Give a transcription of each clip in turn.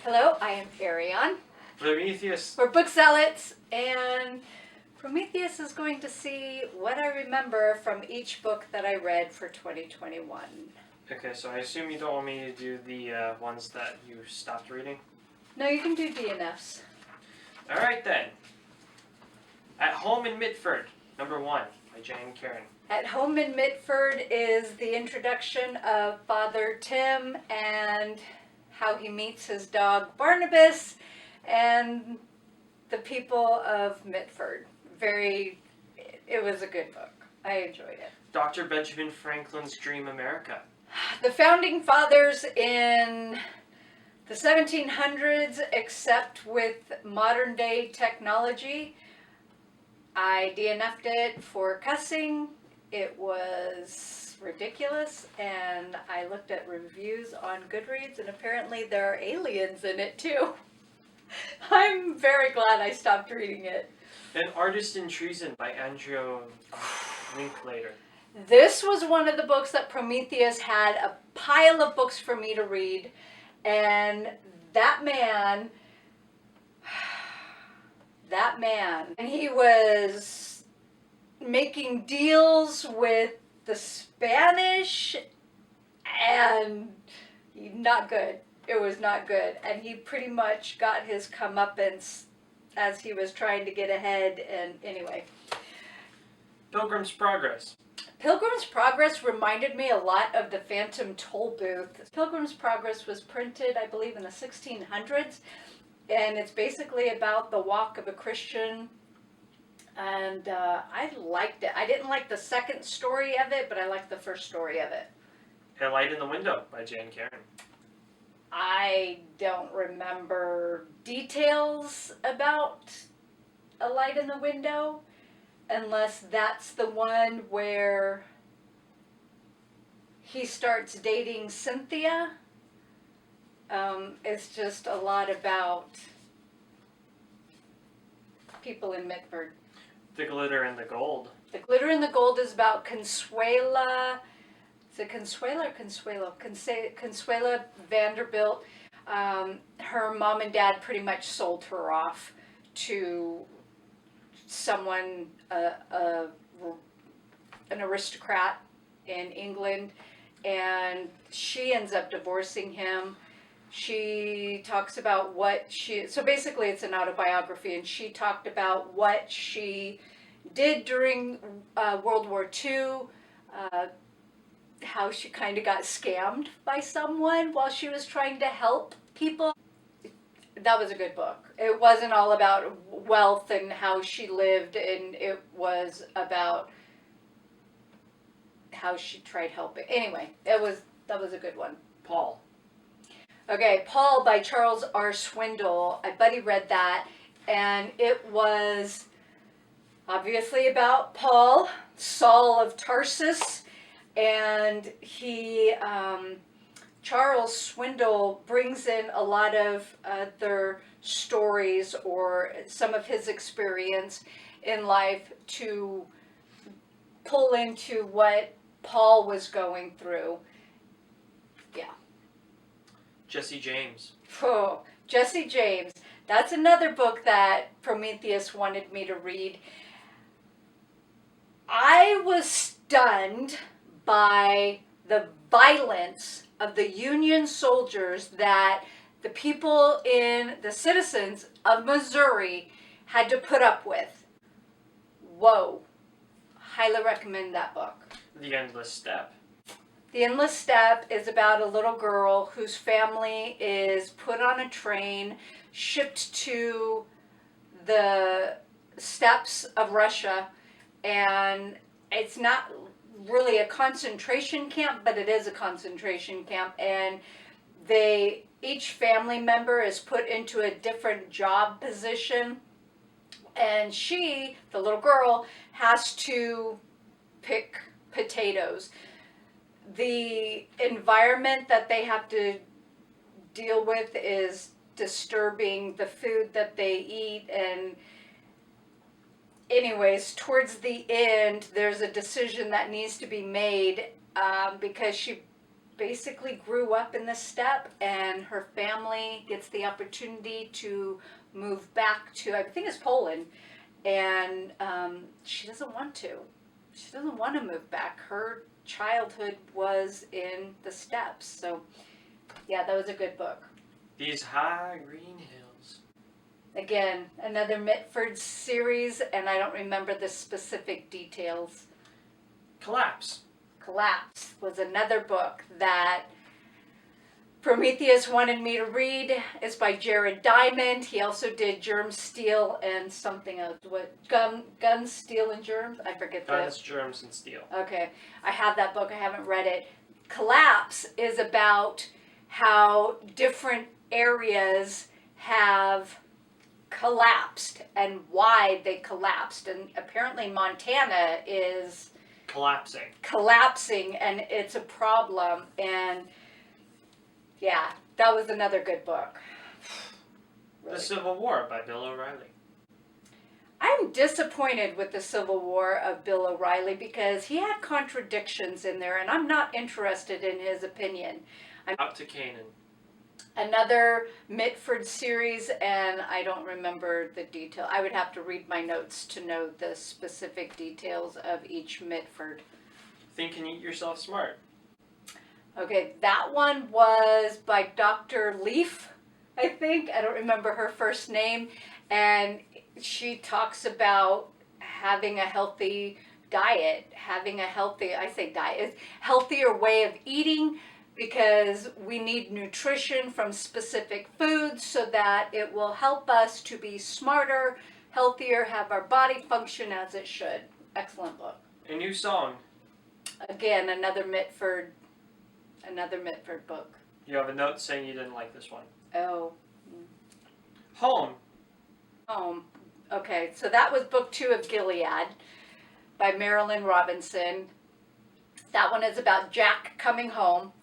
Hello, I am Erion. Prometheus. We're book zealots, and Prometheus is going to see what I remember from each book that I read for 2021. Okay, so I assume you don't want me to do the ones that you stopped reading? No, you can do DNFs. Alright then. At Home in Mitford, number 1, by Jane Karen. At Home in Mitford is the introduction of Father Tim and how he meets his dog Barnabas and the people of Mitford. It was a good book. I enjoyed it. Dr. Benjamin Franklin's Dream America. The founding fathers in the 1700s, except with modern day technology. I DNF'd it for cussing. It was ridiculous, and I looked at reviews on Goodreads, and apparently there are aliens in it too. I'm very glad I stopped reading it. An Artist in Treason by Andrew Linklater. This was one of the books that Prometheus had a pile of books for me to read, and that man, and he was making deals with the Spanish, and not good. It was not good, and he pretty much got his comeuppance as he was trying to get ahead, and anyway. Pilgrim's Progress. Pilgrim's Progress reminded me a lot of the Phantom Toll Booth. Pilgrim's Progress was printed, I believe, in the 1600s, and it's basically about the walk of a Christian, and I liked it. I didn't like the second story of it, but I liked the first story of it. A Light in the Window by Jane Karen. I don't remember details about A Light in the Window, unless that's the one where he starts dating Cynthia. It's just a lot about people in Mitford. The Glitter and the Gold. The Glitter and the Gold is about Consuela. Is it Consuela or Consuelo? Consuela Vanderbilt. Her mom and dad pretty much sold her off to someone, an aristocrat in England, and she ends up divorcing him. She talks about so basically it's an autobiography, and she talked about what she did during World War II, how she kind of got scammed by someone while she was trying to help people. That was a good book. It wasn't all about wealth and how she lived, and it was about how she tried helping. Anyway, that was a good one. Paul. Okay, Paul by Charles R. Swindoll. My buddy read that, and it was obviously about Paul, Saul of Tarsus, and Charles Swindoll brings in a lot of their stories or some of his experience in life to pull into what Paul was going through. Yeah. Jesse James. Oh, Jesse James. That's another book that Prometheus wanted me to read. I was stunned by the violence of the Union soldiers that the people the citizens of Missouri had to put up with. Whoa. Highly recommend that book. The Endless Steppe. The Endless Steppe is about a little girl whose family is put on a train, shipped to the steppes of Russia, and it's not really a concentration camp, but it is a concentration camp, and each family member is put into a different job position, and the little girl, has to pick potatoes. The environment that they have to deal with is disturbing, the food that they eat, and anyways, towards the end, there's a decision that needs to be made because she basically grew up in the steppe, and her family gets the opportunity to move back to, I think it's Poland, and she doesn't want to. She doesn't want to move back. Her childhood was in the steppes. So, yeah, that was a good book. These high green hills. Again, another Mitford series, and I don't remember the specific details. Collapse. Collapse was another book that Prometheus wanted me to read. It's by Jared Diamond. He also did Germ, Steel, and something else. What? Gun, Steel, and Germs? I forget that. Guns, Germs, and Steel. Okay. I have that book. I haven't read it. Collapse is about how different areas have collapsed and why they collapsed. And apparently Montana is collapsing, and it's a problem. And yeah, that was another good book. Really. The Civil War by Bill O'Reilly. I'm disappointed with the Civil War of Bill O'Reilly because he had contradictions in there, and I'm not interested in his opinion. Out to Canaan. Another Mitford series, and I don't remember the detail. I would have to read my notes to know the specific details of each Mitford. Think and Eat Yourself Smart. Okay, that one was by Dr. Leaf, I think. I don't remember her first name. And she talks about having a healthy diet, having a healthy, I say diet, healthier way of eating, because we need nutrition from specific foods so that it will help us to be smarter, healthier, have our body function as it should. Excellent book. A New Song. Again, another Mitford book. You have a note saying you didn't like this one. Oh. Home. Okay, so that was book 2 of Gilead by Marilyn Robinson. That one is about Jack coming home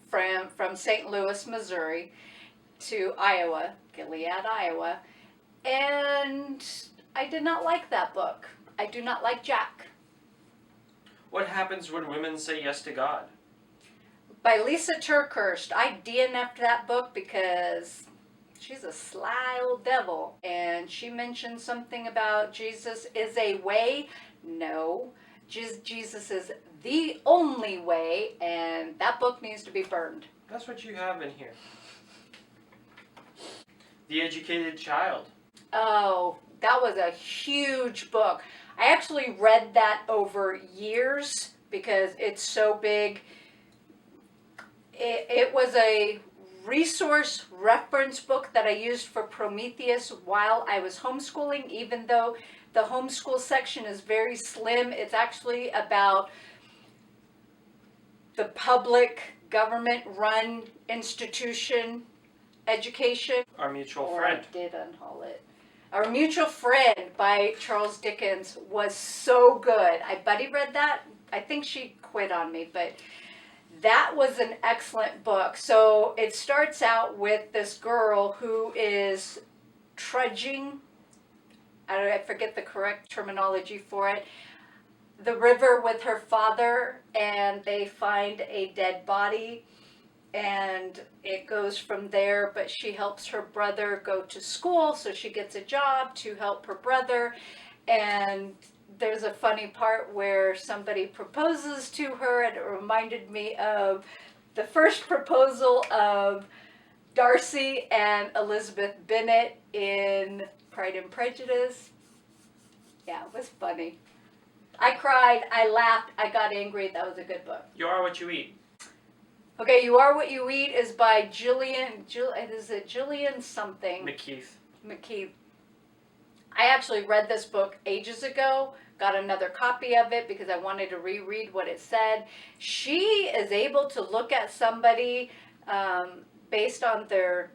from St. Louis, Missouri to Iowa, Gilead, Iowa. And I did not like that book. I do not like Jack. What Happens When Women Say Yes to God? By Lisa Turkhurst. I DNF'd that book because she's a sly old devil. And she mentioned something about Jesus is a way. No, Jesus is the only way, and that book needs to be burned. That's what you have in here. The Educated Child. Oh, that was a huge book. I actually read that over years because it's so big. It was a resource reference book that I used for Prometheus while I was homeschooling, even though the homeschool section is very slim. It's actually about the public government-run institution education. Our Mutual Friend. I did unhaul it. Our Mutual Friend by Charles Dickens was so good. Buddy read that. I think she quit on me, but that was an excellent book. So it starts out with this girl who is trudging, I forget the correct terminology for it, the river with her father, and they find a dead body, and it goes from there. But she helps her brother go to school, so she gets a job to help her brother. And there's a funny part where somebody proposes to her, and it reminded me of the first proposal of Darcy and Elizabeth Bennet in Pride and Prejudice. Yeah, it was funny. I cried, I laughed, I got angry. That was a good book. You Are What You Eat. Okay, You Are What You Eat is by Gillian something. McKeith. I actually read this book ages ago, got another copy of it because I wanted to reread what it said. She is able to look at somebody based on the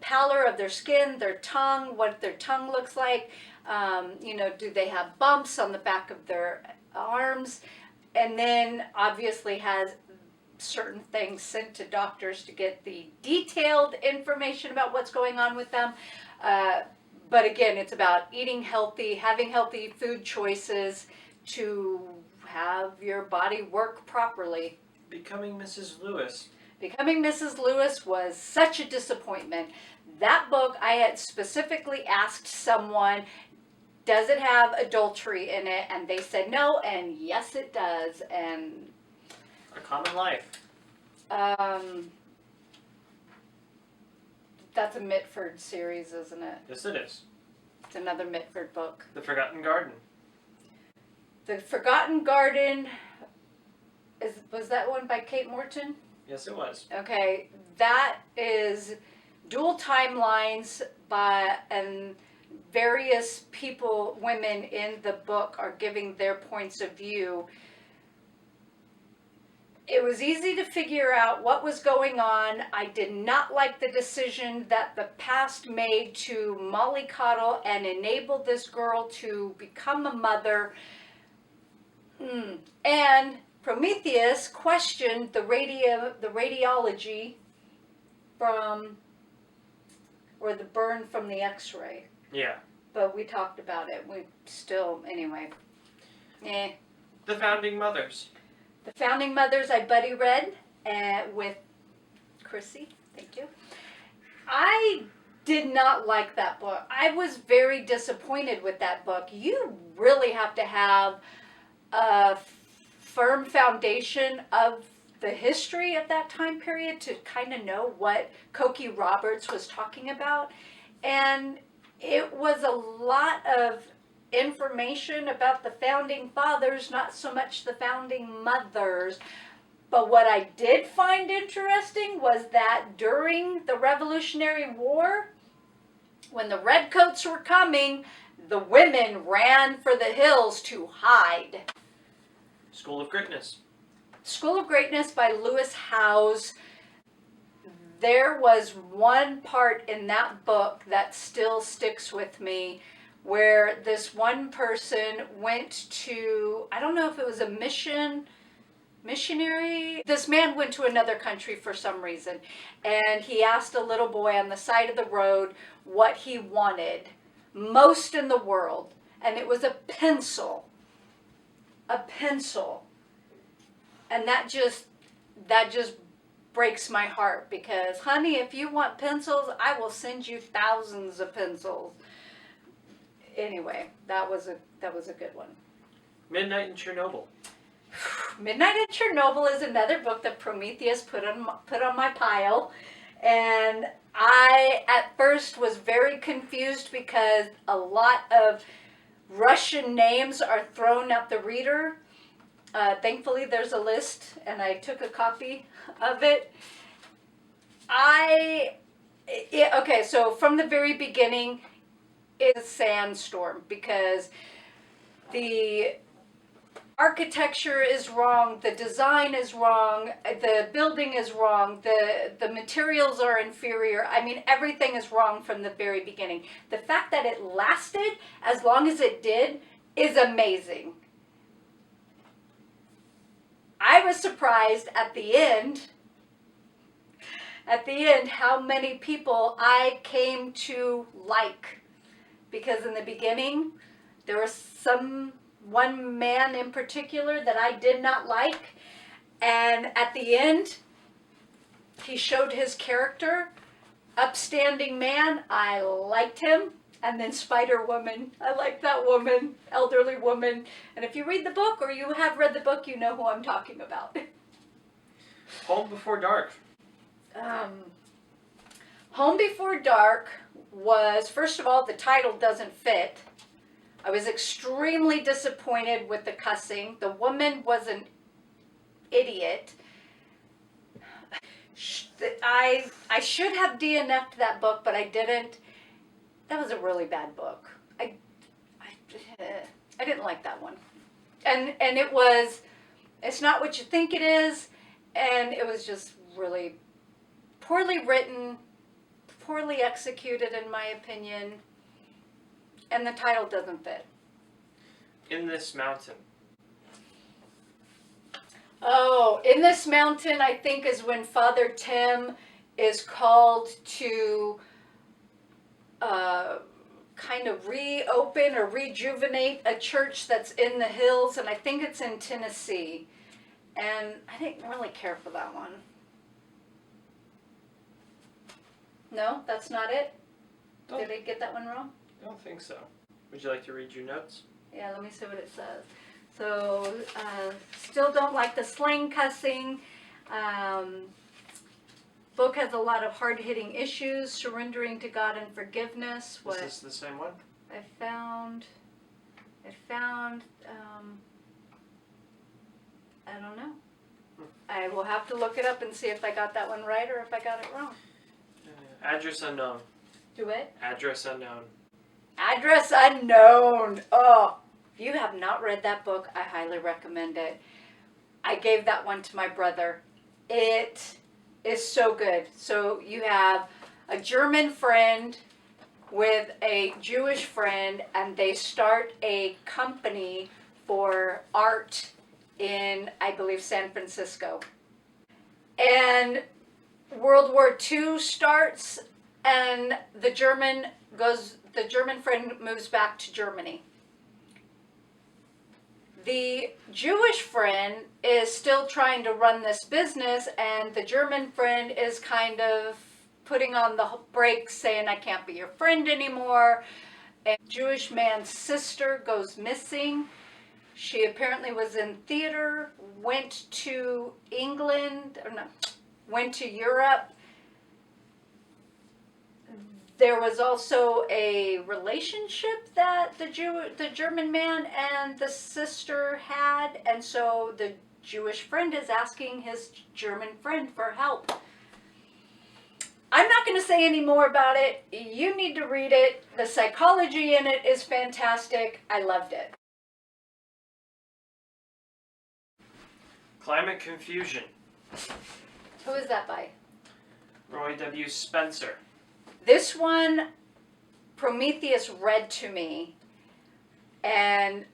pallor of their skin, their tongue, what their tongue looks like. Do they have bumps on the back of their arms? And then obviously has certain things sent to doctors to get the detailed information about what's going on with them. But again, it's about eating healthy, having healthy food choices to have your body work properly. Becoming Mrs. Lewis. Becoming Mrs. Lewis was such a disappointment. That book, I had specifically asked someone, does it have adultery in it? And they said no, and yes it does. And A Common Life. That's a Mitford series, isn't it? Yes, it is. It's another Mitford book. The Forgotten Garden. The Forgotten Garden, was that one by Kate Morton? Yes, it was. Okay, that is dual timelines and various people, women in the book are giving their points of view. It was easy to figure out what was going on. I did not like the decision that the past made to mollycoddle and enable this girl to become a mother. And Prometheus questioned the radiology or the burn from the x-ray. Yeah. But we talked about it. Anyway. The Founding Mothers. The Founding Mothers I buddy read with Chrissy. Thank you. I did not like that book. I was very disappointed with that book. You really have to have a firm foundation of the history of that time period to kind of know what Cokie Roberts was talking about. And it was a lot of information about the founding fathers, not so much the founding mothers. But what I did find interesting was that during the Revolutionary War, when the redcoats were coming, the women ran for the hills to hide. School of Greatness. School of Greatness by Lewis Howes. There was one part in that book that still sticks with me, where this one person went to, I don't know if it was a missionary. This man went to another country for some reason, and he asked a little boy on the side of the road what he wanted most in the world, and it was a pencil. A pencil. And that just breaks my heart, because honey, if you want pencils, I will send you thousands of pencils. Anyway, that was a good one. Midnight in Chernobyl. Midnight in Chernobyl is another book that Prometheus put on my pile, and I at first was very confused because a lot of Russian names are thrown at the reader. Thankfully, there's a list, and I took a copy of it. Okay, so from the very beginning, it's a sandstorm because the architecture is wrong, the design is wrong, the building is wrong, the materials are inferior. I mean, everything is wrong from the very beginning. The fact that it lasted as long as it did is amazing. I was surprised at the end how many people I came to like. Because in the beginning, there was one man in particular that I did not like. And at the end, he showed his character. Upstanding man, I liked him. And then Spider-Woman, I like that woman, elderly woman. And if you read the book, or you have read the book, you know who I'm talking about. Home Before Dark. Home Before Dark was, first of all, the title doesn't fit. I was extremely disappointed with the cussing. The woman was an idiot. I should have DNF'd that book, but I didn't. That was a really bad book. I didn't like that one. And it's not what you think it is, and it was just really poorly written, poorly executed in my opinion, and the title doesn't fit. In This Mountain. Oh, In This Mountain, I think, is when Father Tim is called to kind of reopen or rejuvenate a church that's in the hills, and I think it's in Tennessee. And I didn't really care for that one. No, that's not it? Don't- Did I get that one wrong? I don't think so. Would you like to read your notes? Yeah, let me see what it says. So, still don't like the slang cussing. Book has a lot of hard-hitting issues, surrendering to God and forgiveness. What Is this the same one? I found, I don't know. I will have to look it up and see if I got that one right or if I got it wrong. Address unknown. Do it. Address unknown. Address unknown. Oh, if you have not read that book, I highly recommend it. I gave that one to my brother. It is so good. So you have a German friend with a Jewish friend, and they start a company for art in, I believe, San Francisco. And World War II starts, and the German friend moves back to Germany. The Jewish friend is still trying to run this business, and the German friend is kind of putting on the brakes, saying, I can't be your friend anymore. And Jewish man's sister goes missing. She apparently was in theater, went to England, or no, went to Europe. There was also a relationship that the German man and the sister had, and so the Jewish friend is asking his German friend for help. I'm not going to say any more about it. You need to read it. The psychology in it is fantastic. I loved it. Climate Confusion. Who is that by? Roy W. Spencer. This one, Prometheus read to me, and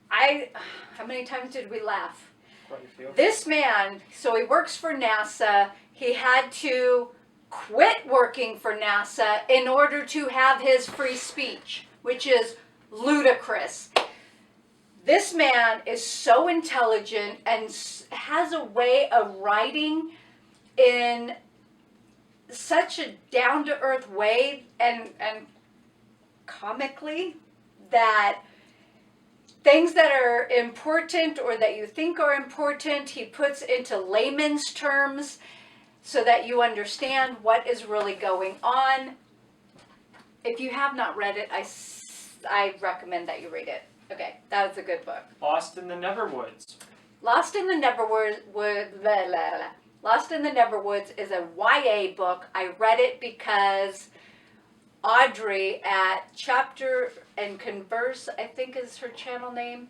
how many times did we laugh? Quite a few. This man, so he works for NASA, he had to quit working for NASA in order to have his free speech, which is ludicrous. This man is so intelligent and has a way of writing in such a down-to-earth way and comically that things that are important or that you think are important, he puts into layman's terms so that you understand what is really going on. If you have not read it, I recommend that you read it. Okay, that was a good book. Lost in the Neverwoods. Lost in the Neverwoods is a YA book. I read it because Audrey at Chapter and Converse, I think is her channel name,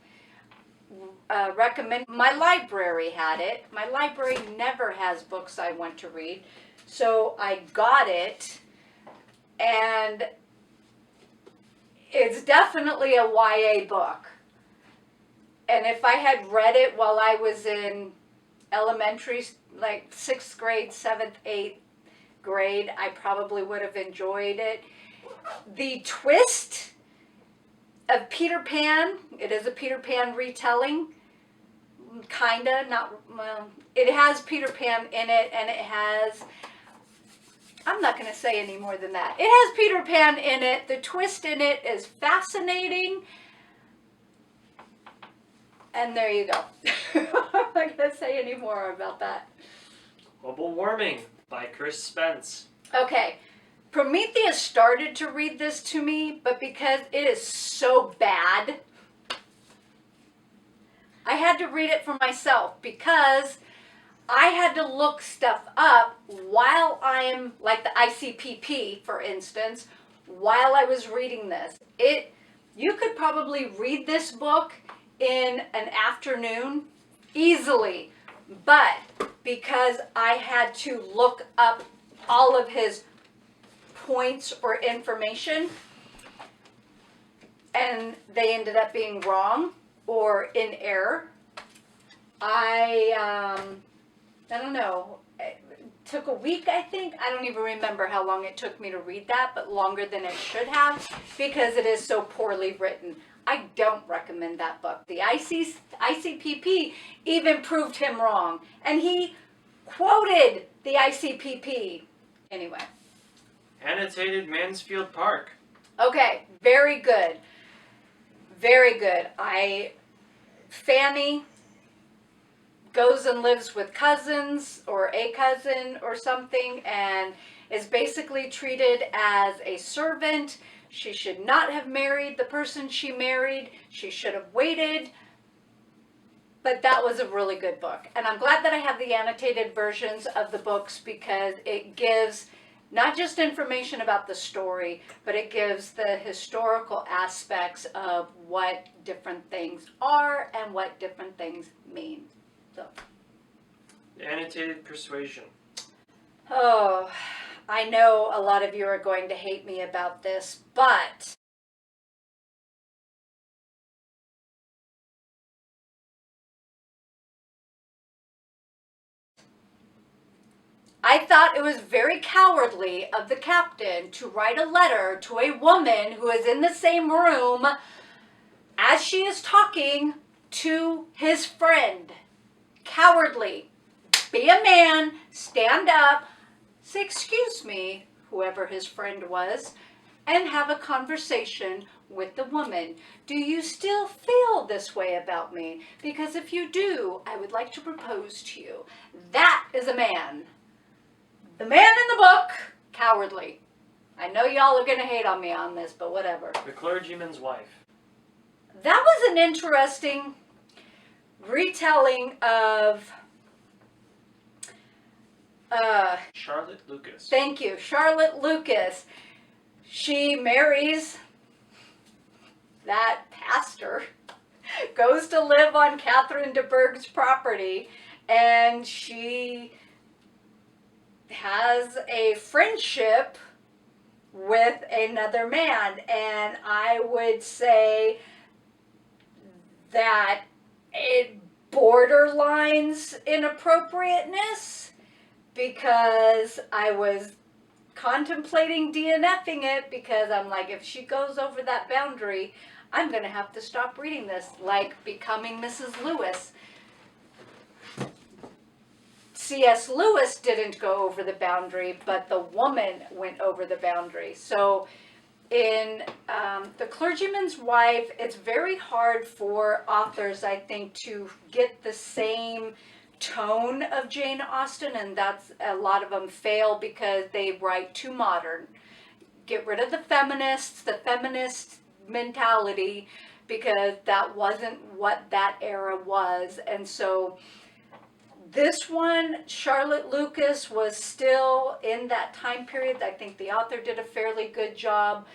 recommended. My library had it. My library never has books I want to read. So I got it, and it's definitely a YA book. And if I had read it while I was in elementary, like 6th grade, 7th, 8th grade, I probably would have enjoyed it. The twist of Peter Pan, it is a Peter Pan retelling, kinda, not, well, it has Peter Pan in it, and it has, I'm not going to say any more than that. It has Peter Pan in it. The twist in it is fascinating. And there you go. I'm not going to say any more about that. Global Warming by Chris Spence. Okay. Prometheus started to read this to me, but because it is so bad, I had to read it for myself because I had to look stuff up while I'm, like the ICPP, for instance, while I was reading this. You could probably read this book in an afternoon easily, but because I had to look up all of his points or information, and they ended up being wrong or in error, I don't know, it took a week, I think. I don't even remember how long it took me to read that, but longer than it should have because it is so poorly written. I don't recommend that book. The ICPP even proved him wrong. And he quoted the ICPP. Anyway. Annotated Mansfield Park. Okay, very good. Very good. Fanny goes and lives with cousins or a cousin or something and is basically treated as a servant. She should not have married the person she married. She should have waited. But that was a really good book. And I'm glad that I have the annotated versions of the books because it gives not just information about the story, but it gives the historical aspects of what different things are and what different things mean. So. Annotated Persuasion. Oh, I know a lot of you are going to hate me about this, but I thought it was very cowardly of the captain to write a letter to a woman who is in the same room as she is talking to his friend. Cowardly. Be a man, stand up, say, excuse me, whoever his friend was, and have a conversation with the woman. Do you still feel this way about me? Because if you do, I would like to propose to you. That is a man. The man in the book, cowardly. I know y'all are going to hate on me on this, but whatever. The Clergyman's Wife. That was an interesting retelling of Charlotte Lucas. Thank you. Charlotte Lucas. She marries that pastor, goes to live on Catherine de Bourgh's property, and she has a friendship with another man. And I would say that it borderlines inappropriateness, because I was contemplating DNFing it because I'm like, if she goes over that boundary, I'm going to have to stop reading this, like Becoming Mrs. Lewis. C.S. Lewis didn't go over the boundary, but the woman went over the boundary. So in The Clergyman's Wife, it's very hard for authors, I think, to get the same tone of Jane Austen, and that's a lot of them fail because they write too modern. Get rid of the feminist mentality, because that wasn't what that era was. And so this one, Charlotte Lucas, was still in that time period. I think the author did a fairly good job.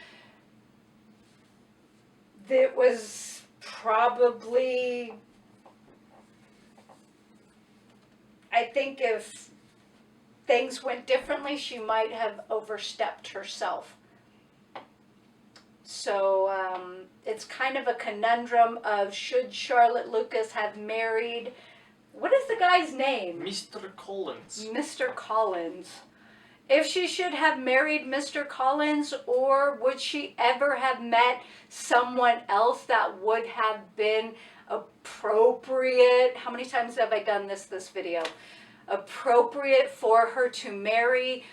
It was probably, I think if things went differently, she might have overstepped herself. So it's kind of a conundrum of, should Charlotte Lucas have married, what is the guy's name? Mr. Collins. Mr. Collins. If she should have married Mr. Collins, or would she ever have met someone else that would have been appropriate? How many times have I done this video? Appropriate for her to marry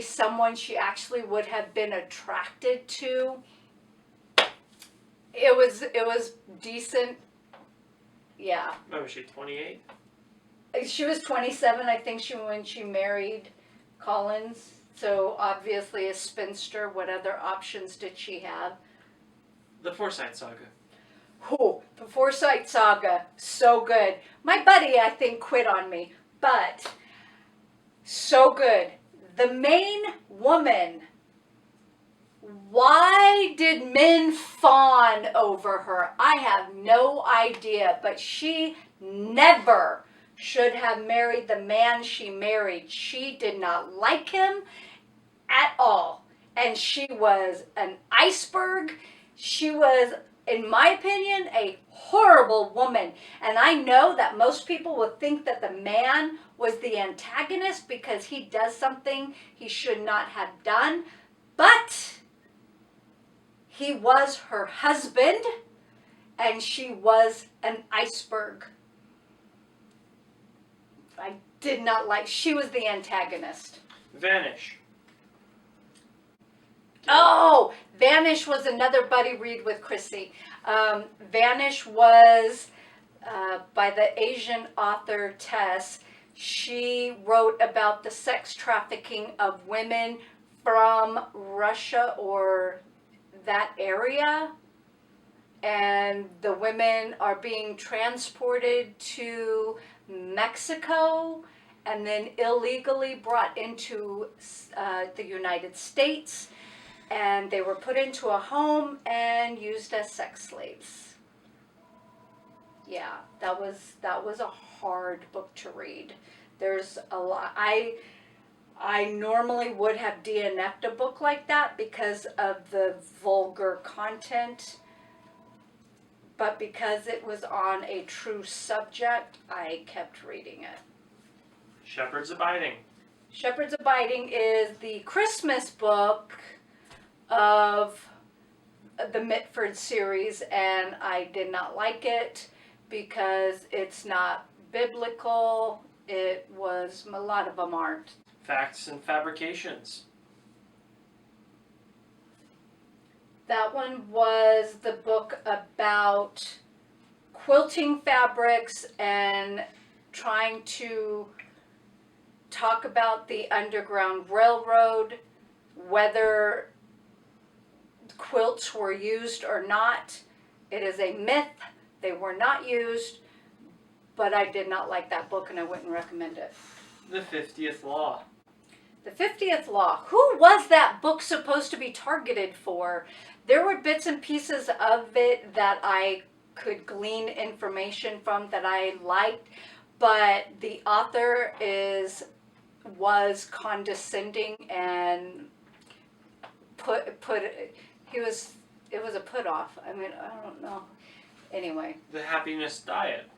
someone she actually would have been attracted to. It was decent. Yeah. What was she, 28? She was 27, I think, when she married Collins. So obviously a spinster. What other options did she have? The Forsyte Saga. Oh, the Forsyte Saga. So good. My buddy, I think, quit on me. But so good. The main woman. Why did men fawn over her? I have no idea. But she never should have married the man she married. She did not like him at all. And she was an iceberg. She was, in my opinion, a horrible woman. And I know that most people would think that the man was the antagonist because he does something he should not have done. But he was her husband. and she was an iceberg. I did not like, she was the antagonist. Vanish. Oh, Vanish was another buddy read with Chrissy. Vanish was by the Asian author Tess. She wrote about the sex trafficking of women from Russia or that area. And the women are being transported to Mexico and then illegally brought into the United States. And they were put into a home and used as sex slaves. Yeah, that was a hard book to read. There's a lot. I normally would have DNF'd a book like that because of the vulgar content, but because it was on a true subject, I kept reading it. Shepherd's Abiding. Shepherd's Abiding is the Christmas book of the Mitford series, and I did not like it because it's not biblical. A lot of them aren't. Facts and Fabrications. That one was the book about quilting fabrics and trying to talk about the Underground Railroad, whether quilts were used or not. It is a myth. They were not used, but I did not like that book and I wouldn't recommend it. The 50th Law. The 50th Law. Who was that book supposed to be targeted for? There were bits and pieces of it that I could glean information from that I liked, but the author was condescending and it was a put off. I mean, I don't know. Anyway. The Happiness Diet.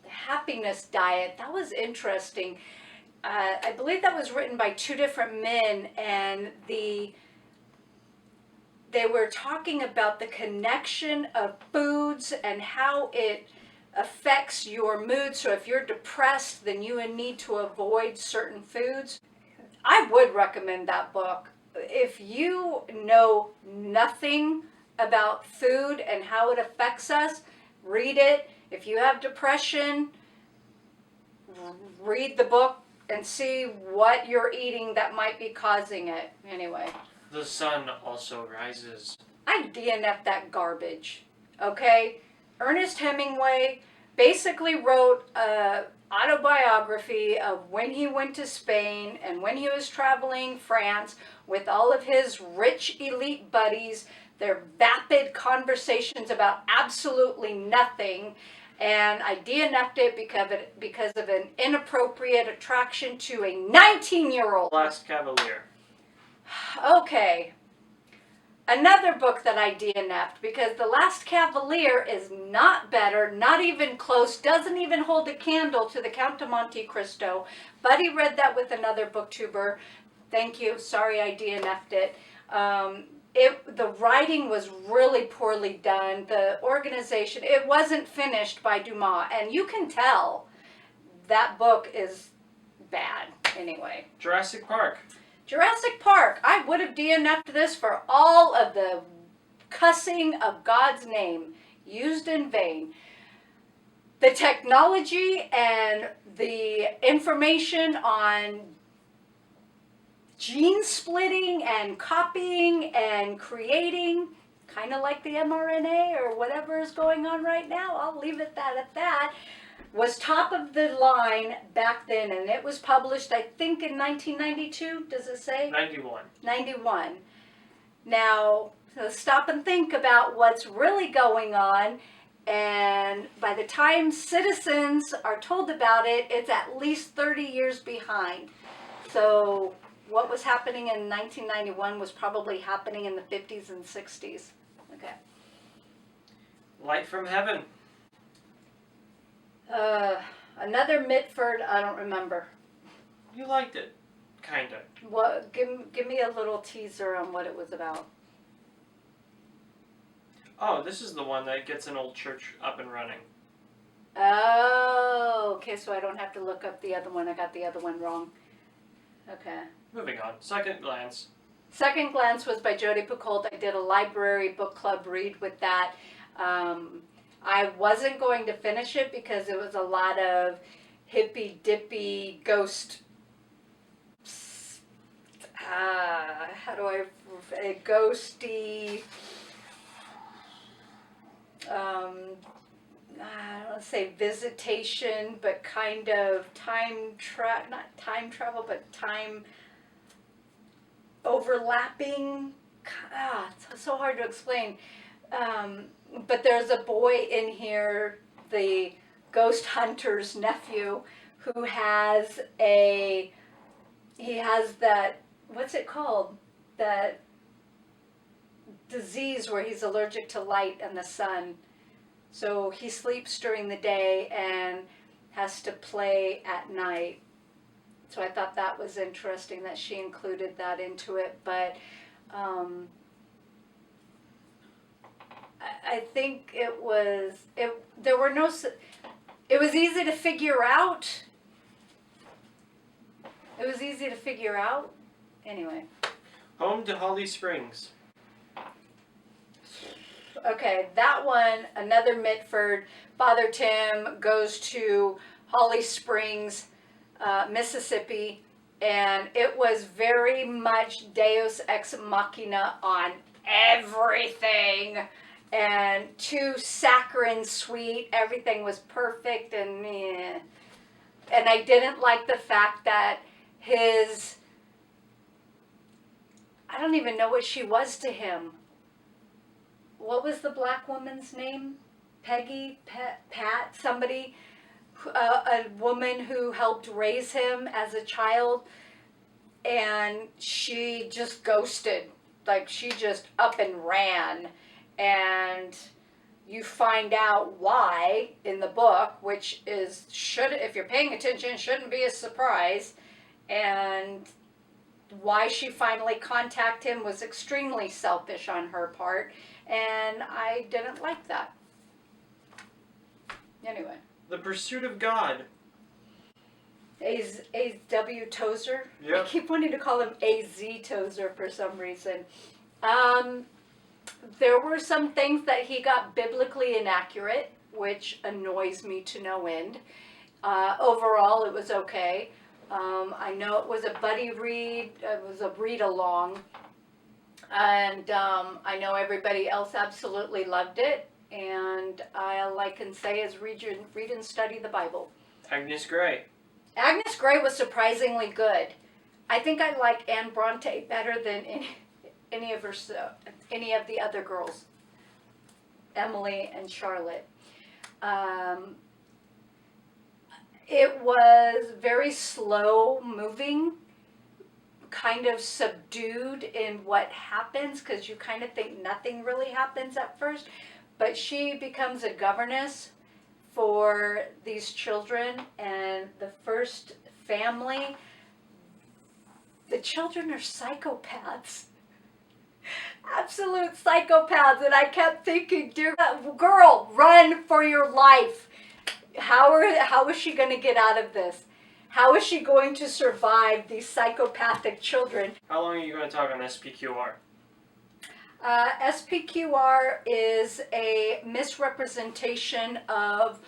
The Happiness Diet. That was interesting. I believe that was written by two different men, and they were talking about the connection of foods and how it affects your mood. So if you're depressed, then you need to avoid certain foods. I would recommend that book. If you know nothing about food and how it affects us, read it. If you have depression, read the book and see what you're eating that might be causing it. Anyway. The Sun Also Rises. I DNF'd that garbage. Okay? Ernest Hemingway basically wrote a autobiography of when he went to Spain and when he was traveling France with all of his rich elite buddies, their vapid conversations about absolutely nothing, and I DNF'd it because of an inappropriate attraction to a 19-year-old. Last Cavalier. Okay. Another book that I DNF'd because The Last Cavalier is not better, not even close, doesn't even hold a candle to the Count de Monte Cristo. Buddy read that with another booktuber. Thank you. Sorry I DNF'd it. The writing was really poorly done. The organization, it wasn't finished by Dumas. And you can tell that book is bad. Anyway. Jurassic Park. Jurassic Park. I would have DNF'd this for all of the cussing of God's name used in vain. The technology and the information on gene splitting and copying and creating, kind of like the mRNA or whatever is going on right now, I'll leave it at that, was top of the line back then, and it was published, I think, in 1992. Does it say? 91. 91. Now, let's stop and think about what's really going on, and by the time citizens are told about it, it's at least 30 years behind. So what was happening in 1991 was probably happening in the 50s and 60s. Okay. Light from Heaven. Another Mitford, I don't remember. You liked it. Kinda. What? Give me a little teaser on what it was about. Oh, this is the one that gets an old church up and running. Oh, okay, so I don't have to look up the other one. I got the other one wrong. Okay. Moving on. Second Glance. Second Glance was by Jodi Picoult. I did a library book club read with that. I wasn't going to finish it because it was a lot of hippy-dippy ghost... ghosty... I don't want to say visitation, but kind of not time travel, but time overlapping. It's so hard to explain. But there's a boy in here, the ghost hunter's nephew, who has that, what's it called? That disease where he's allergic to light and the sun. So he sleeps during the day and has to play at night. So I thought that was interesting that she included that into it. But I think it was easy to figure out. It was easy to figure out. Anyway. Home to Holly Springs. Okay, that one, another Mitford. Father Tim goes to Holly Springs, Mississippi, and it was very much Deus Ex Machina on everything. And too saccharine sweet, everything was perfect, and I didn't like the fact that I don't even know what she was to him. What was the black woman's name? Peggy? Pat? Somebody? A woman who helped raise him as a child. And she just ghosted. Like, she just up and ran. And you find out why in the book, which is, if you're paying attention, shouldn't be a surprise. And why she finally contacted him was extremely selfish on her part. And I didn't like that. Anyway. The Pursuit of God. A.W. Tozer. Yep. I keep wanting to call him A.Z. Tozer for some reason. There were some things that he got biblically inaccurate, which annoys me to no end. Overall, it was okay. I know it was a buddy read. It was a read-along. And I know everybody else absolutely loved it. And all I can say is read and study the Bible. Agnes Grey. Agnes Grey was surprisingly good. I think I like Anne Bronte better than any of the other girls, Emily and Charlotte. It was very slow moving, kind of subdued in what happens, because you kind of think nothing really happens at first. But she becomes a governess for these children, and the first family, the children are psychopaths. Absolute psychopaths. And I kept thinking, dear girl, run for your life. How is she going to get out of this? How is she going to survive these psychopathic children? How long are you going to talk on SPQR? SPQR is a misrepresentation of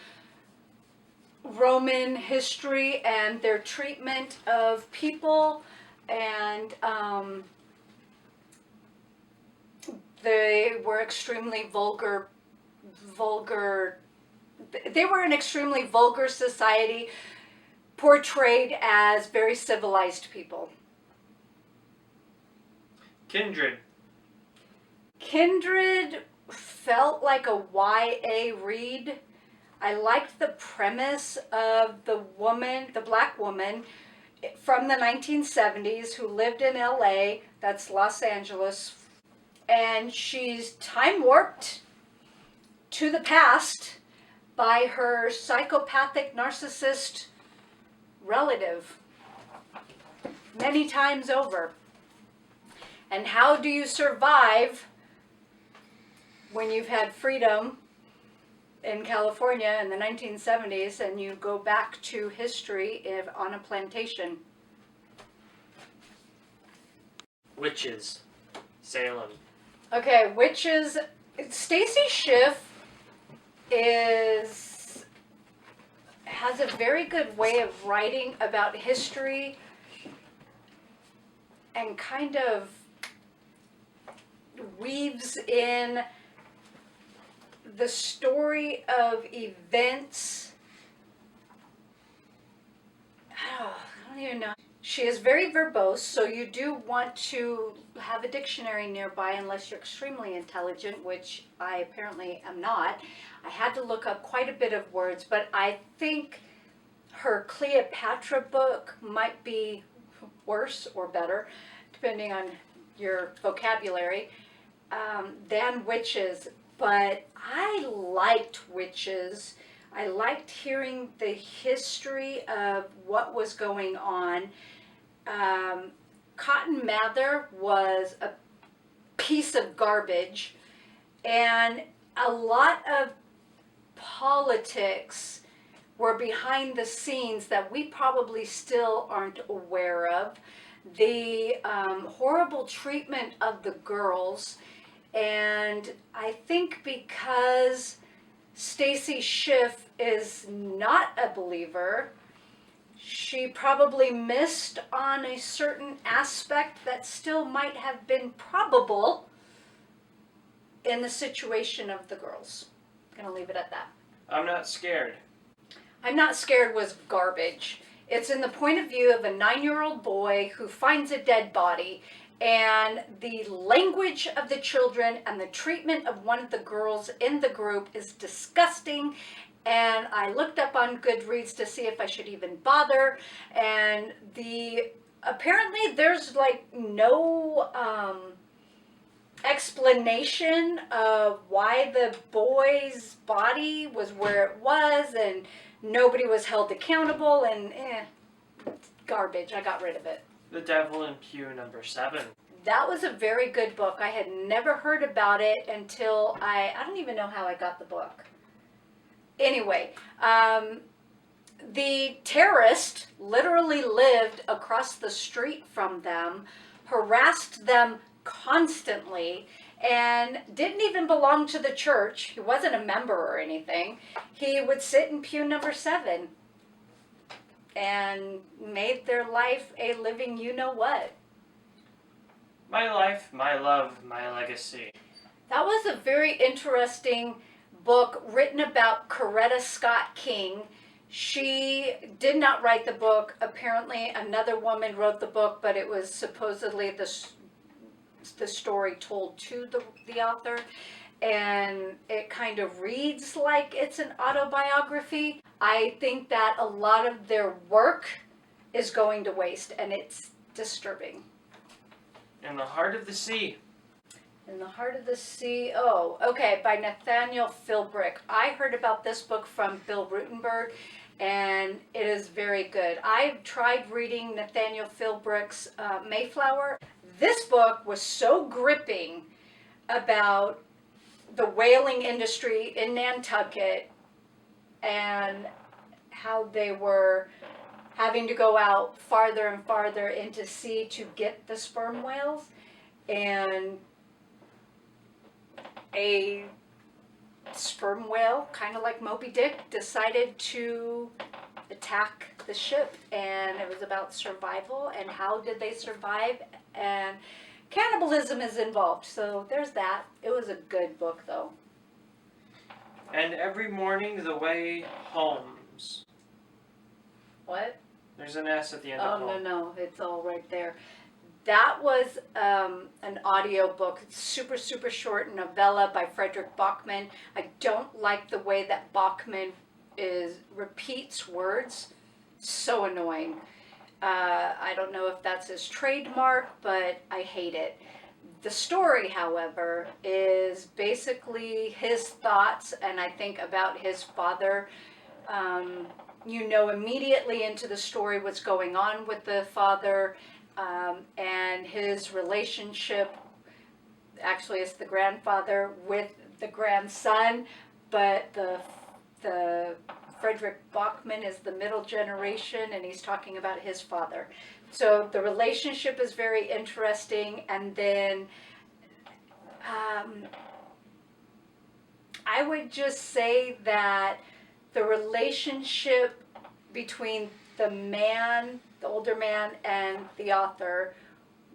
Roman history and their treatment of people, and they were extremely vulgar. They were an extremely vulgar society, portrayed as very civilized people. Kindred felt like a YA read. I liked the premise of the black woman from the 1970s who lived in LA, that's Los Angeles, and she's time warped to the past by her psychopathic narcissist relative many times over. And how do you survive when you've had freedom in California in the 1970s and you go back to history on a plantation. Witches. Salem. Okay, witches. Stacy Schiff has a very good way of writing about history and kind of weaves in the story of events. I don't even know. She is very verbose, so you do want to have a dictionary nearby unless you're extremely intelligent, which I apparently am not. I had to look up quite a bit of words, but I think her Cleopatra book might be worse or better, depending on your vocabulary, than Witches. But I liked Witches. I liked hearing the history of what was going on. Cotton Mather was a piece of garbage, and a lot of politics were behind the scenes that we probably still aren't aware of. The horrible treatment of the girls, and I think because Stacy Schiff is not a believer, she probably missed on a certain aspect that still might have been probable in the situation of the girls. I'm gonna leave it at that. I'm Not Scared. I'm Not Scared was garbage. It's in the point of view of a 9-year-old boy who finds a dead body, and the language of the children and the treatment of one of the girls in the group is disgusting. And I looked up on Goodreads to see if I should even bother, and apparently there's like no explanation of why the boy's body was where it was, and nobody was held accountable, and garbage. I got rid of it. The Devil in Pew Number 7. That was a very good book. I had never heard about it until I don't even know how I got the book. Anyway, the terrorist literally lived across the street from them, harassed them constantly, and didn't even belong to the church. He wasn't a member or anything. He would sit in pew number 7 and made their life a living you-know-what. My Life, My Love, My Legacy. That was a very interesting book written about Coretta Scott King. She did not write the book. Apparently another woman wrote the book, but it was supposedly the story told to the author, and it kind of reads like it's an autobiography. I think that a lot of their work is going to waste, and it's disturbing. In the Heart of the Sea. In the Heart of the Sea. Oh, okay, by Nathaniel Philbrick. I heard about this book from Bill Rutenberg, and it is very good. I've tried reading Nathaniel Philbrick's Mayflower. This book was so gripping about the whaling industry in Nantucket and how they were having to go out farther and farther into sea to get the sperm whales, and a sperm whale, kind of like Moby Dick, decided to attack the ship, and it was about survival and how did they survive, and cannibalism is involved, so there's that. It was a good book though. And Every Morning the Way Homes. What? There's an S at the end of home. No, it's all right there. That was an audio book. It's super, super short novella by Frederick Bachman. I don't like the way that Bachman repeats words. So annoying. I don't know if that's his trademark, but I hate it. The story, however, is basically his thoughts, and I think about his father. You know immediately into the story what's going on with the father, and his relationship, actually it's the grandfather, with the grandson, but the Frederick Bachman is the middle generation, and he's talking about his father. So the relationship is very interesting, and then I would just say that the relationship between the man, the older man, and the author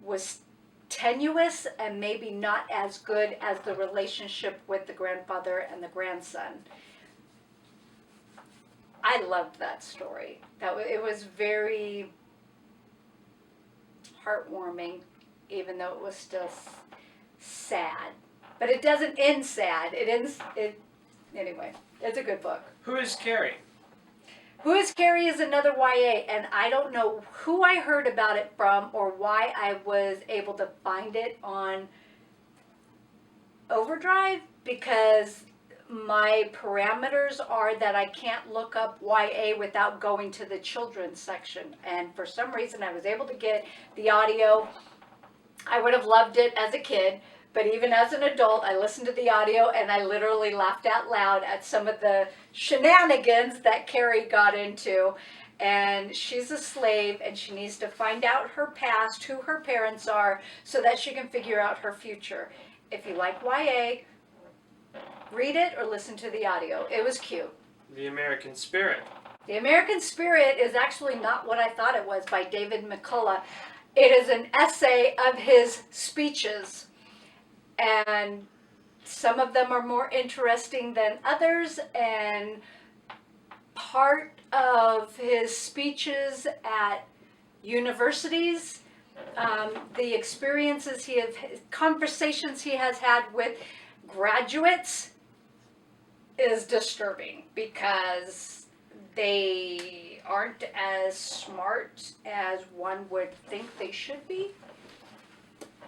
was tenuous and maybe not as good as the relationship with the grandfather and the grandson. I loved that story. It was very heartwarming, even though it was still sad. But it doesn't end sad. Anyway, it's a good book. Who is Carrie? Who is Carrie is another YA, and I don't know who I heard about it from or why I was able to find it on Overdrive, because my parameters are that I can't look up YA without going to the children's section. And for some reason, I was able to get the audio. I would have loved it as a kid, but even as an adult, I listened to the audio and I literally laughed out loud at some of the shenanigans that Carrie got into. And she's a slave, and she needs to find out her past, who her parents are, so that she can figure out her future. If you like YA, read it or listen to the audio. It was cute. The American Spirit. The American Spirit is actually not what I thought it was, by David McCullough. It is an essay of his speeches, and some of them are more interesting than others, and part of his speeches at universities, the experiences conversations he has had with graduates is disturbing, because they aren't as smart as one would think they should be.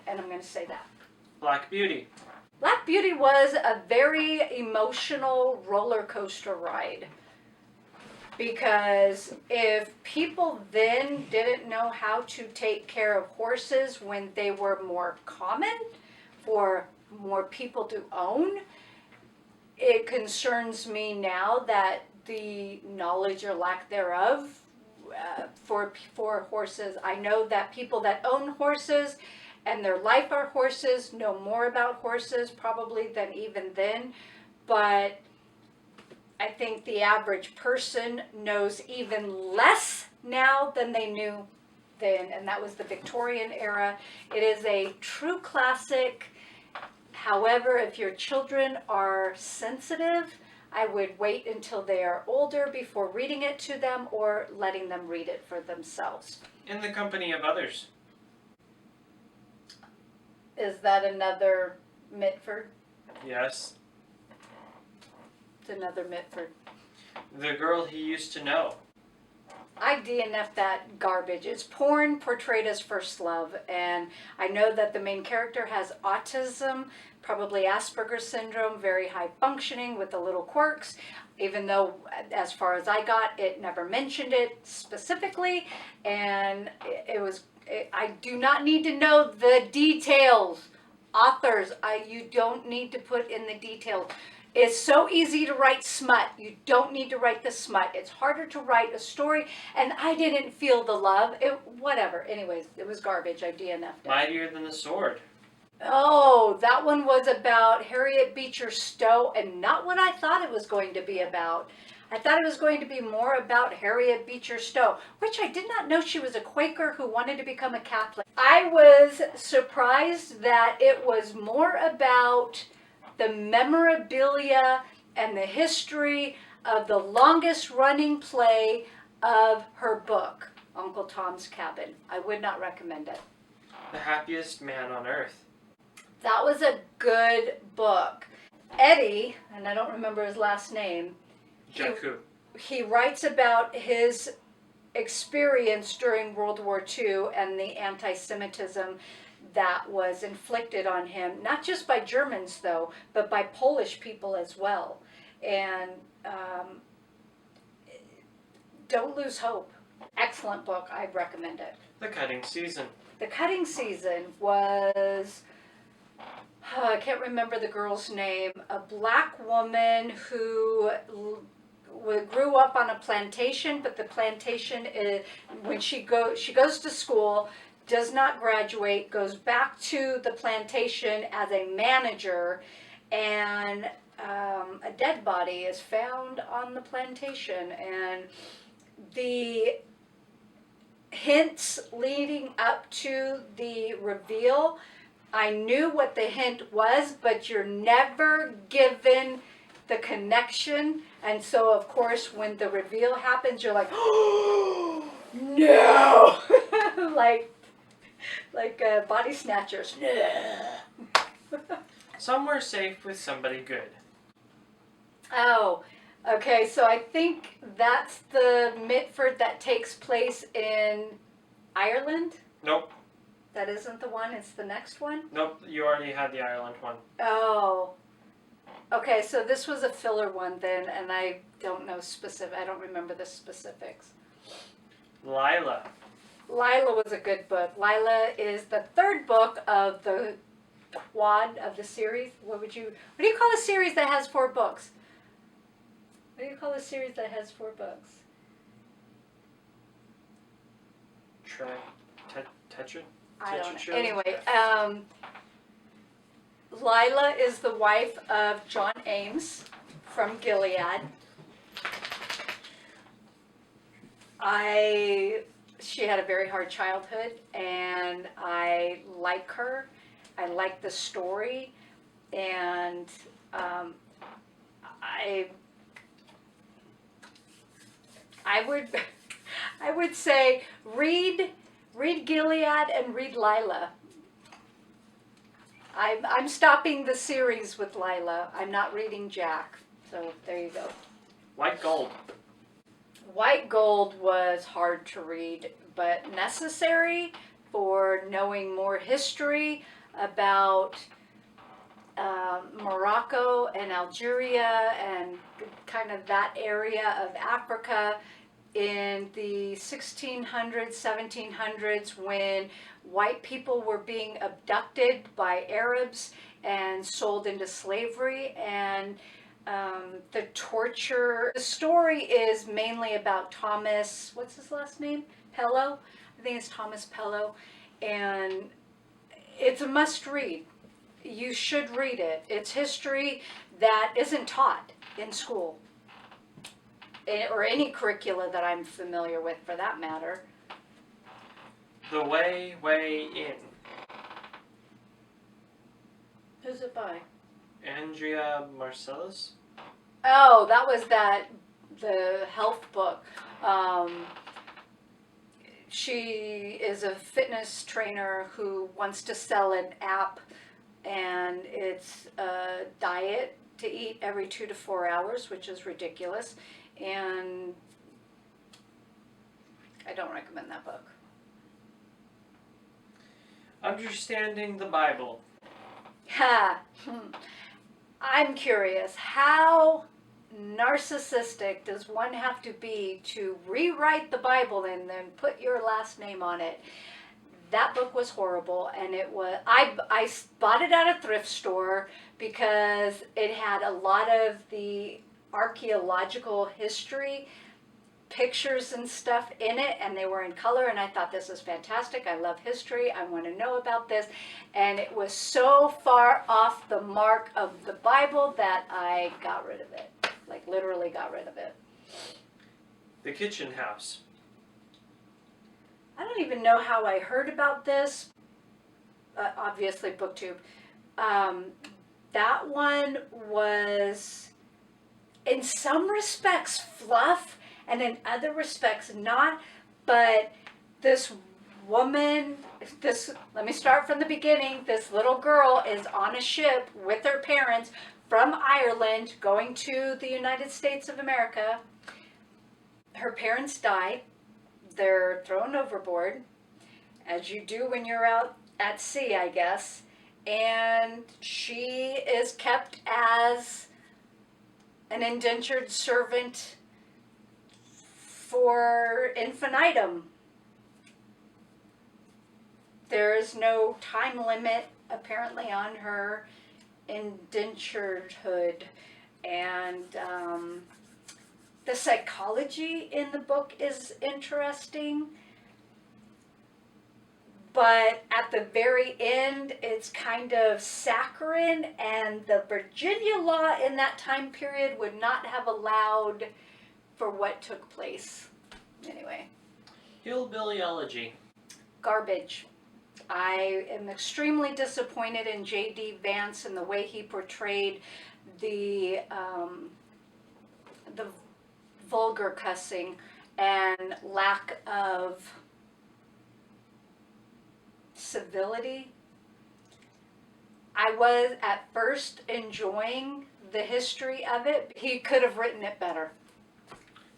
And I'm going to say that. Black Beauty. Black Beauty was a very emotional roller coaster ride. Because if people then didn't know how to take care of horses when they were more common for more people to own, it concerns me now that the knowledge or lack thereof for horses. I know that people that own horses and their life are horses know more about horses probably than even then, but I think the average person knows even less now than they knew then, and that was the Victorian era. It is a true classic. However, if your children are sensitive, I would wait until they are older before reading it to them or letting them read it for themselves. In the Company of Others. Is that another Mitford? Yes. It's another Mitford. The Girl He Used to Know. I DNF that garbage. It's porn portrayed as first love, and I know that the main character has autism, probably Asperger's syndrome, very high functioning with the little quirks, even though as far as I got, it never mentioned it specifically, and I do not need to know the details. Authors, you don't need to put in the details. It's so easy to write smut. You don't need to write the smut. It's harder to write a story, and I didn't feel the love. Whatever. Anyways, it was garbage. I DNF'd it. Mightier Than the Sword. Oh, that one was about Harriet Beecher Stowe, and not what I thought it was going to be about. I thought it was going to be more about Harriet Beecher Stowe, which I did not know she was a Quaker who wanted to become a Catholic. I was surprised that it was more about the memorabilia and the history of the longest running play of her book, Uncle Tom's Cabin. I would not recommend it. The Happiest Man on Earth. That was a good book. Eddie, and I don't remember his last name, Jakku. he writes about his experience during World War II and the anti-Semitism that was inflicted on him, not just by Germans though, but by Polish people as well. And don't lose hope. Excellent book. I recommend it. The Cutting Season. The Cutting Season was I can't remember the girl's name, a black woman who grew up on a plantation, but the plantation is, when she goes to school, does not graduate, goes back to the plantation as a manager, and a dead body is found on the plantation, and the hints leading up to the reveal, I knew what the hint was, but you're never given the connection. And so, of course, when the reveal happens, you're like, oh, no! like body snatchers. Somewhere safe with somebody good. Oh, okay. So I think that's the Mitford that takes place in Ireland. Nope. That isn't the one. It's the next one. Nope. You already had the Ireland one. Oh. Okay, so this was a filler one then, and I don't know I don't remember the specifics. Lila. Lila was a good book. Lila is the third book of the quad of the series. What do you call a series that has 4 books? What do you call a series that has 4 books? Tetra? I don't know. Anyway, Lila is the wife of John Ames from Gilead. She had a very hard childhood, and I like her. I like the story, and I would say read Gilead and read Lila. I'm stopping the series with Lila. I'm not reading Jack. So there you go. White Gold. White Gold was hard to read, but necessary for knowing more history about Morocco and Algeria and kind of that area of Africa in the 1600s, 1700s, when white people were being abducted by Arabs and sold into slavery, and the torture. The story is mainly about Thomas, what's his last name? Pellow? I think it's Thomas Pellow. And it's a must read. You should read it. It's history that isn't taught in school, or any curricula that I'm familiar with for that matter. The Way In. Who's it by? Andrea Marcellus? Oh, that was the health book. She is a fitness trainer who wants to sell an app, and it's a diet to eat every 2 to 4 hours, which is ridiculous. And I don't recommend that book. Understanding the Bible. Ha! I'm curious, how narcissistic does one have to be to rewrite the Bible and then put your last name on it? That book was horrible, and it was. I bought it at a thrift store because it had a lot of the archaeological history pictures and stuff in it, and they were in color, and I thought, this is fantastic. I love history. I want to know about this. And it was so far off the mark of the Bible that I got rid of it. Like, literally got rid of it. The Kitchen House. I don't even know how I heard about this. Obviously, BookTube. That one was, in some respects, fluff, and in other respects not. But this woman, let me start from the beginning. This little girl is on a ship with her parents from Ireland going to the United States of America. Her parents die. They're thrown overboard, as you do when you're out at sea, I guess. And she is kept as an indentured servant for infinitum. There is no time limit apparently on her, indenturedhood, and the psychology in the book is interesting. But at the very end, it's kind of saccharine, and the Virginia law in that time period would not have allowed for what took place. Anyway. Hillbillyology. Garbage. I am extremely disappointed in J.D. Vance and the way he portrayed the vulgar cussing and lack of civility. I was at first enjoying the history of it. He could have written it better.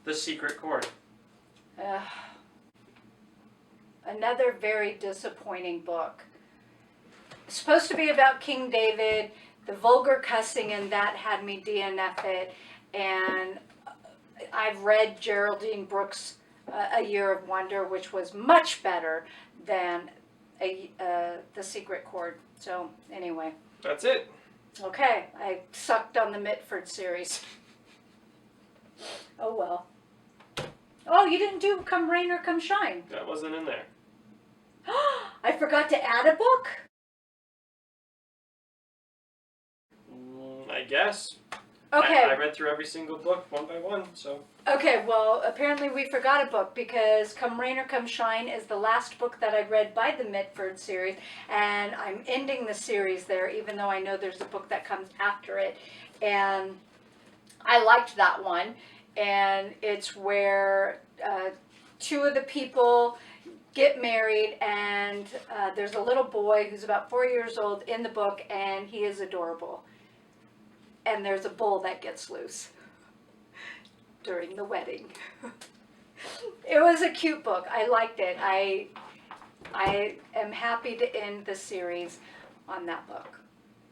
The Secret Chord. Another very disappointing book. It's supposed to be about King David. The vulgar cussing in that had me DNF it. And I've read Geraldine Brooks' A Year of Wonder, which was much better than The Secret Chord. So anyway. That's it. Okay, I sucked on the Mitford series. Oh well. Oh, you didn't do Come Rain or Come Shine. That wasn't in there. I forgot to add a book? I guess. Okay. I read through every single book one by one, so. Okay, well, apparently we forgot a book because Come Rain or Come Shine is the last book that I read by the Mitford series, and I'm ending the series there, even though I know there's a book that comes after it. And I liked that one, and it's where two of the people get married, and there's a little boy who's about 4 years old in the book, and he is adorable. And there's a bull that gets loose during the wedding. It was a cute book. I liked it. I am happy to end the series on that book.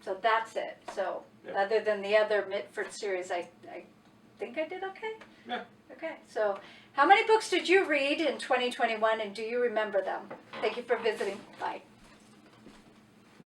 So that's it. So Yep. Other than the other Mitford series, I think I did okay. Yeah. Okay. So how many books did you read in 2021, and do you remember them? Thank you for visiting. Bye.